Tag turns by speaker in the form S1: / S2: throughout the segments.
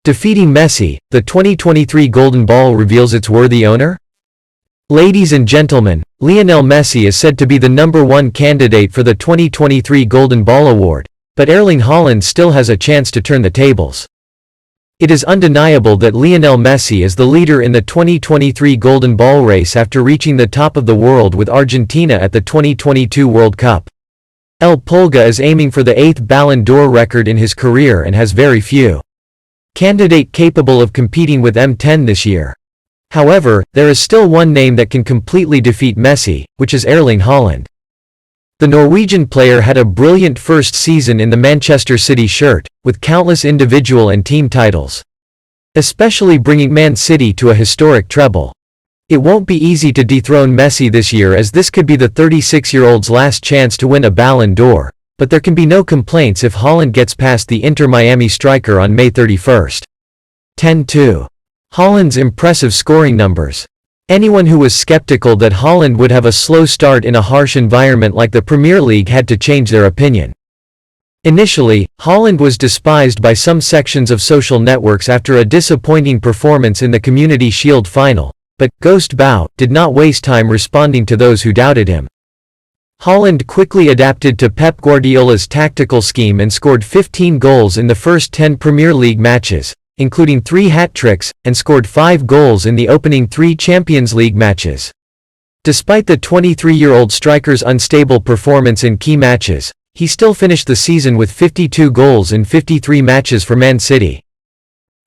S1: Defeating Messi, the 2023 Golden Ball reveals its worthy owner? Ladies and gentlemen, Lionel Messi is said to be the #1 candidate for the 2023 Golden Ball award, but Erling Haaland still has a chance to turn the tables. It is undeniable that Lionel Messi is the leader in the 2023 Golden Ball race after reaching the top of the world with Argentina at the 2022 World Cup. El Pulga is aiming for the 8th Ballon d'Or record in his career and has very few candidates capable of competing with M10 this year. However, there is still one name that can completely defeat Messi, which is Erling Haaland. The Norwegian player had a brilliant first season in the Manchester City shirt, with countless individual and team titles, especially bringing Man City to a historic treble. It won't be easy to dethrone Messi this year, as this could be the 36-year-old's last chance to win a Ballon d'Or, but there can be no complaints if Haaland gets past the Inter Miami striker on May 31. 10-2. Haaland's impressive scoring numbers. Anyone who was skeptical that Haaland would have a slow start in a harsh environment like the Premier League had to change their opinion. Initially, Haaland was despised by some sections of social networks after a disappointing performance in the Community Shield final, but Ghost Bao did not waste time responding to those who doubted him. Haaland quickly adapted to Pep Guardiola's tactical scheme and scored 15 goals in the first 10 Premier League matches, including 3 hat-tricks, and scored 5 goals in the opening 3 Champions League matches. Despite the 23-year-old striker's unstable performance in key matches, he still finished the season with 52 goals in 53 matches for Man City.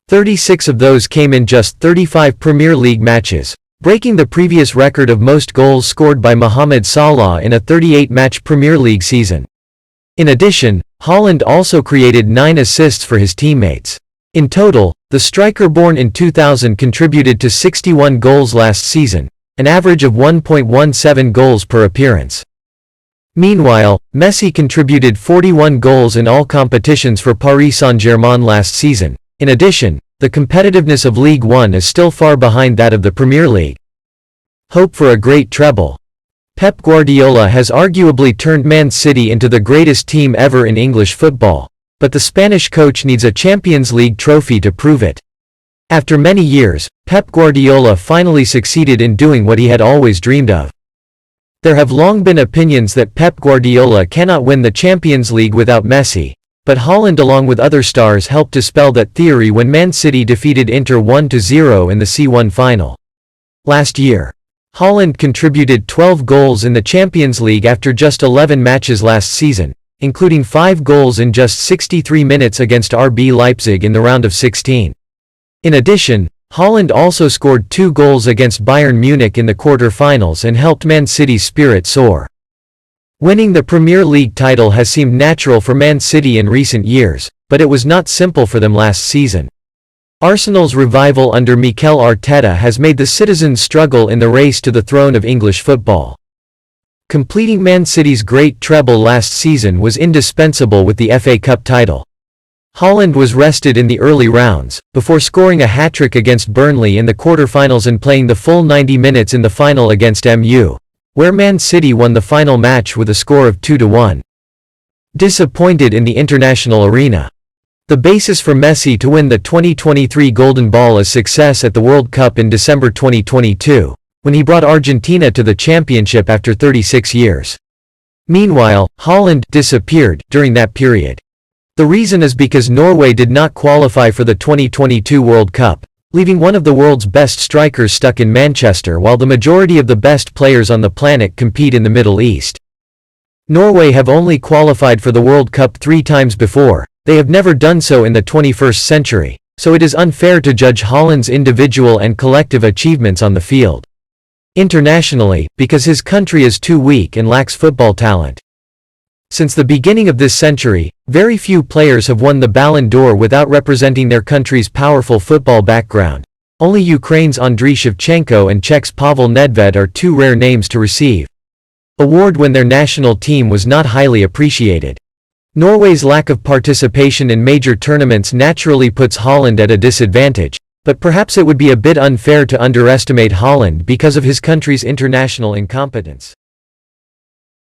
S1: 36 of those came in just 35 Premier League matches, breaking the previous record of most goals scored by Mohamed Salah in a 38-match Premier League season. In addition, Haaland also created 9 assists for his teammates. In total, the striker born in 2000 contributed to 61 goals last season, an average of 1.17 goals per appearance. Meanwhile, Messi contributed 41 goals in all competitions for Paris Saint-Germain last season. In addition, the competitiveness of Ligue 1 is still far behind that of the Premier League. Hope for a great treble. Pep Guardiola has arguably turned Man City into the greatest team ever in English football, but the Spanish coach needs a Champions League trophy to prove it. After many years, Pep Guardiola finally succeeded in doing what he had always dreamed of. There have long been opinions that Pep Guardiola cannot win the Champions League without Messi, but Haaland along with other stars helped dispel that theory when Man City defeated Inter 1-0 in the C1 final. Last year, Haaland contributed 12 goals in the Champions League after just 11 matches last season, including 5 goals in just 63 minutes against RB Leipzig in the round of 16. In addition, Haaland also scored 2 goals against Bayern Munich in the quarter-finals and helped Man City's spirit soar. Winning the Premier League title has seemed natural for Man City in recent years, but it was not simple for them last season. Arsenal's revival under Mikel Arteta has made the citizens struggle in the race to the throne of English football. Completing Man City's great treble last season was indispensable with the FA Cup title. Haaland was rested in the early rounds, before scoring a hat-trick against Burnley in the quarter-finals and playing the full 90 minutes in the final against MU, where Man City won the final match with a score of 2-1. Disappointed in the international arena. The basis for Messi to win the 2023 Golden Ball is success at the World Cup in December 2022. When he brought Argentina to the championship after 36 years. Meanwhile, Haaland disappeared during that period. The reason is because Norway did not qualify for the 2022 World Cup, leaving one of the world's best strikers stuck in Manchester while the majority of the best players on the planet compete in the Middle East. Norway have only qualified for the World Cup 3 times before, they have never done so in the 21st century, so it is unfair to judge Haaland's individual and collective achievements on the field. Internationally, because his country is too weak and lacks football talent. Since the beginning of this century, very few players have won the Ballon d'Or without representing their country's powerful football background. Only Ukraine's Andriy Shevchenko and Czech's Pavel Nedved are 2 rare names to receive award when their national team was not highly appreciated. Norway's lack of participation in major tournaments naturally puts Haaland at a disadvantage, but perhaps it would be a bit unfair to underestimate Haaland because of his country's international incompetence.